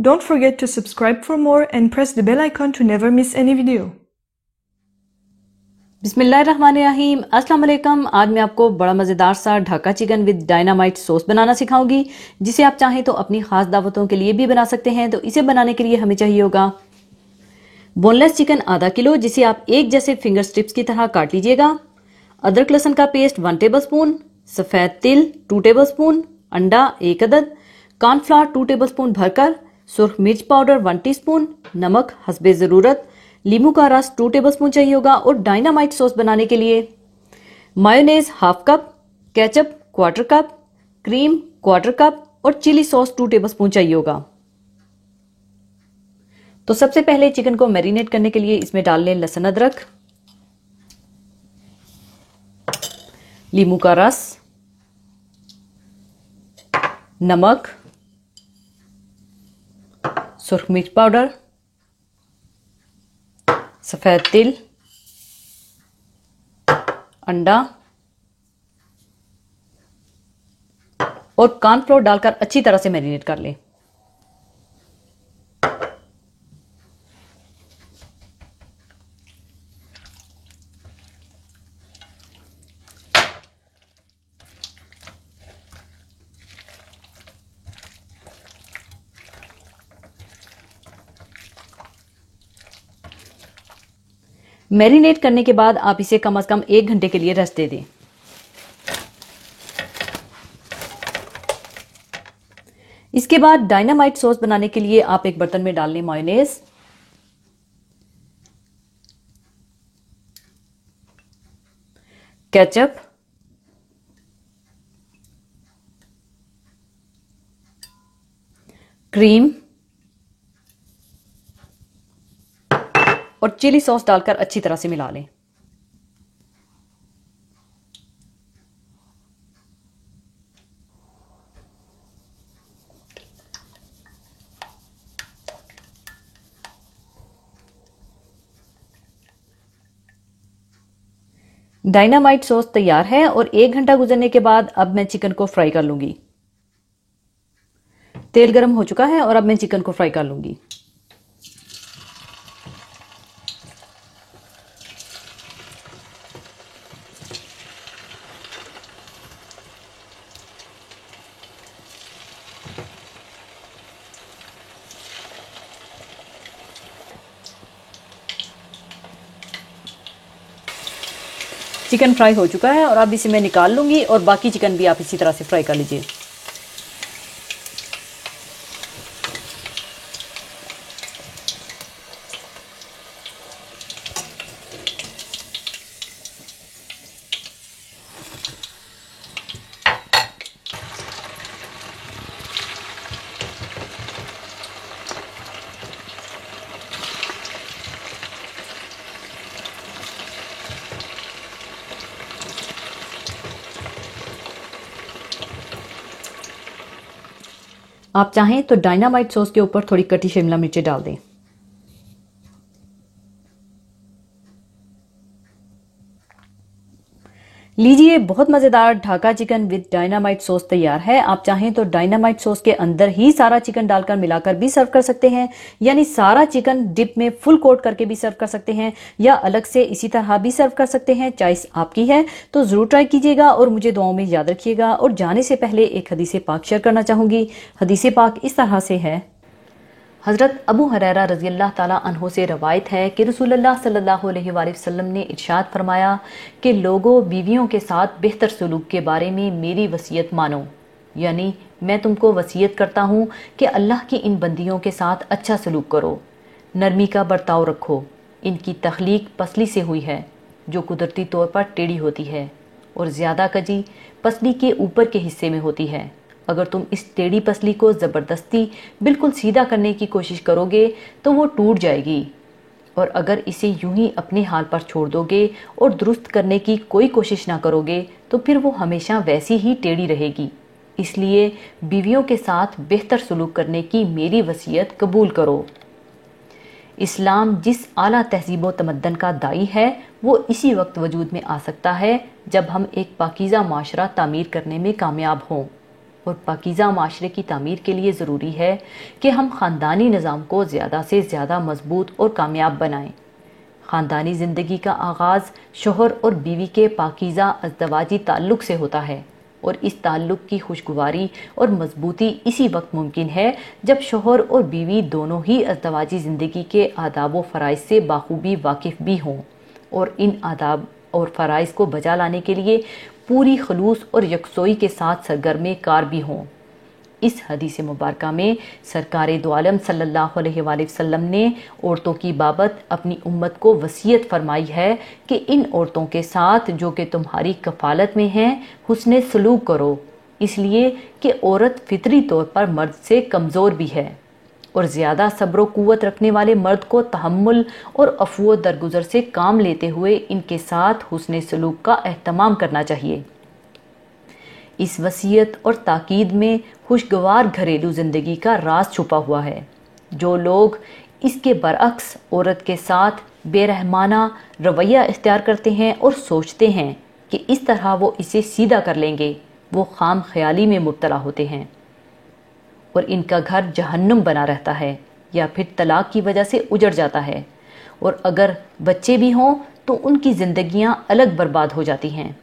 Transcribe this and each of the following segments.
Don't forget to subscribe for more and press the bell icon to never miss any video. बिस्मिल्लाहिर्रहमानिर्रहीम। अस्सलाम वालेकुम। आज मैं आपको बड़ा मज़ेदार सा Dhaka chicken with dynamite sauce बनाना सिखाऊंगी, जिसे आप चाहें तो अपनी खास दावतों के लिए भी बना सकते हैं। तो इसे बनाने के लिए हमें चाहिए होगा बोनलेस चिकन आधा किलो, जिसे आप एक जैसे फिंगर स्ट्रिप्स की तरह काट लीजिएगा। अदरक लहसुन का पेस्ट 1 टेबलस्पून, सफ़ेद तिल 2 टेबलस्पून, अंडा 1 अदद, कॉर्नफ्लावर 2 टेबलस्पून भरकर, सुर्ख मिर्च पाउडर 1 टीस्पून, नमक हस्बे ज़रूरत, लींबू का रस 2 टेबलस्पून चाहिए होगा। और डायनामाइट सॉस बनाने के लिए मायोनेज 1/2 cup, ketchup 1/4 cup, cream 1/4 cup और चिली सॉस 2 टेबलस्पून चाहिए होगा। तो सबसे पहले चिकन को मैरिनेट करने के लिए इसमें डाल लें लहसुन अदरक, लींबू का रस, नमक, सुर्ख मिर्च पाउडर, सफेद तिल, अंडा और कॉर्नफ्लोर डालकर अच्छी तरह से मैरिनेट कर लें। मैरिनेट करने के बाद आप इसे कम से कम 1 घंटे के लिए रेस्ट दे दें। इसके बाद डायनामाइट सॉस बनाने के लिए आप एक बर्तन में डाल लें मायोनेज, केचप, क्रीम और चिली सॉस डालकर अच्छी तरह से मिला लें। डायनामाइट सॉस तैयार है और 1 घंटा गुजरने के बाद अब मैं चिकन को फ्राई कर लूंगी। तेल गर्म हो चुका है और अब मैं चिकन को फ्राई कर लूंगी। चिकन फ्राई हो चुका है और अब इसे मैं निकाल लूंगी और बाकी चिकन भी आप इसी तरह से फ्राई कर लीजिए। आप चाहें तो डायनामाइट सॉस के ऊपर थोड़ी कटी शिमला मिर्चें डाल दें। लीजिए, बहुत मज़ेदार Dhaka chicken with dynamite sauce तैयार है। आप चाहें तो डायनामाइट सॉस के अंदर ही सारा चिकन डालकर मिलाकर भी सर्व कर सकते हैं, यानी सारा चिकन डिप में फुल कोट करके भी सर्व कर सकते हैं, या अलग से इसी तरह भी सर्व कर सकते हैं। चॉइस आपकी है, तो ज़रूर ट्राई कीजिएगा और मुझे दुआओं में याद रखिएगा। और जाने से पहले एक हदीस पाक शेयर करना चाहूँगी। हदीस पाक इस तरह से है। हज़रत अबू हुरैरा रज़ी अल्लाह ताला अन्हो से रवायत है कि रसूलुल्लाह सल्लल्लाहु अलैहि वसल्लम ने इरशाद फरमाया कि लोगों, बीवियों के साथ बेहतर सलूक के बारे में मेरी वसीयत मानो, यानी मैं तुमको वसीयत करता हूँ कि अल्लाह की इन बंदियों के साथ अच्छा सलूक करो, नरमी का बर्ताव रखो। इनकी तख्लीक पसली से हुई है जो कुदरती तौर पर टेढ़ी होती है, और ज़्यादा कजी पसली के ऊपर के हिस्से में होती है। अगर तुम इस टेढ़ी पसली को ज़बरदस्ती बिल्कुल सीधा करने की कोशिश करोगे तो वो टूट जाएगी, और अगर इसे यूं ही अपने हाल पर छोड़ दोगे और दुरुस्त करने की कोई कोशिश ना करोगे तो फिर वो हमेशा वैसी ही टेढ़ी रहेगी। इसलिए बीवियों के साथ बेहतर सलूक करने की मेरी वसीयत कबूल करो। इस्लाम जिस आला तहजीब व तमद्दन का दाई है, वो इसी वक्त वजूद में आ सकता है जब हम एक पाकीज़ा माशरा तामीर करने में कामयाब हों। और पाकीज़ा माशरे की तामीर के लिए ज़रूरी है कि हम ख़ानदानी निज़ाम को ज़्यादा से ज़्यादा मजबूत और कामयाब बनाएं। ख़ानदानी ज़िंदगी का आगाज़ शोहर और बीवी के पाकीज़ा अज़दवाजी ताल्लुक़ से होता है और इस ताल्लुक़ की खुशगवारी और मजबूती इसी वक्त मुमकिन है जब शोहर और बीवी दोनों ही अज़दवाजी ज़िंदगी के आदाब व फ़राइज़ से बाखूबी वाकिफ़ भी हों और इन आदाब और फ़राइज़ को बजा लाने के लिए पूरी खलूस और यकसोई के साथ सरगर्म कार भी हों। इस हदीस मुबारक में सरकार दो आलम सल्लल्लाहु अलैहि वसल्लम ने औरतों की बाबत अपनी उम्मत को वसीयत फरमाई है कि इन औरतों के साथ जो कि तुम्हारी कफालत में हैं हुस्ने सलूक करो, इसलिए कि औरत फितरी तौर पर मर्द से कमज़ोर भी है और ज़्यादा सब्र व कुव्वत रखने वाले मर्द को तहम्मुल और अफ़्व दरगुजर से काम लेते हुए इनके साथ हुस्ने सलूक का एहतमाम करना चाहिए। इस वसीयत और ताकीद में खुशगवार घरेलू ज़िंदगी का राज छुपा हुआ है। जो लोग इसके बरअक्स औरत के साथ बेरहमाना रवैया इख्तियार करते हैं और सोचते हैं कि इस तरह वो इसे सीधा कर लेंगे, वो खाम ख्याली में मुब्तला होते हैं और इनका घर जहन्नुम बना रहता है या फिर तलाक की वजह से उजड़ जाता है और अगर बच्चे भी हों तो उनकी ज़िंदगियां अलग बर्बाद हो जाती हैं।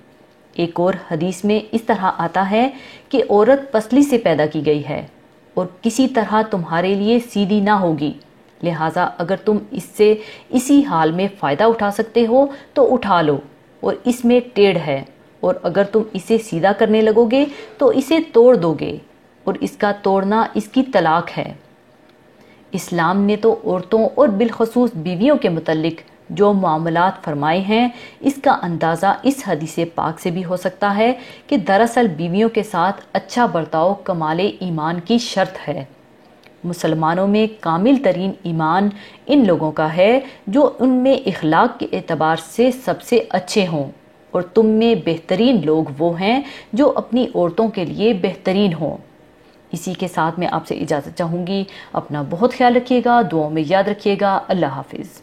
एक और हदीस में इस तरह आता है कि औरत पसली से पैदा की गई है और किसी तरह तुम्हारे लिए सीधी ना होगी, लिहाजा अगर तुम इससे इसी हाल में फ़ायदा उठा सकते हो तो उठा लो और इसमें टेढ़ है, और अगर तुम इसे सीधा करने लगोगे तो इसे तोड़ दोगे और इसका तोड़ना इसकी तलाक है। इस्लाम ने तो औरतों और बिलखसूस बीवियों के मुतल्लिक जो मामलात फरमाए हैं, इसका अंदाज़ा इस हदीस पाक से भी हो सकता है कि दरअसल बीवियों के साथ अच्छा बर्ताव कमाले ईमान की शर्त है। मुसलमानों में कामिल तरीन ईमान इन लोगों का है जो उनमें इखलाक के एतबार से सबसे अच्छे हों, और तुम में बेहतरीन लोग वो हैं जो अपनी औरतों के लिए बेहतरीन हों। इसी के साथ मैं आपसे इजाज़त चाहूँगी। अपना बहुत ख्याल रखिएगा, दुआओं में याद रखिएगा। अल्लाह हाफिज़।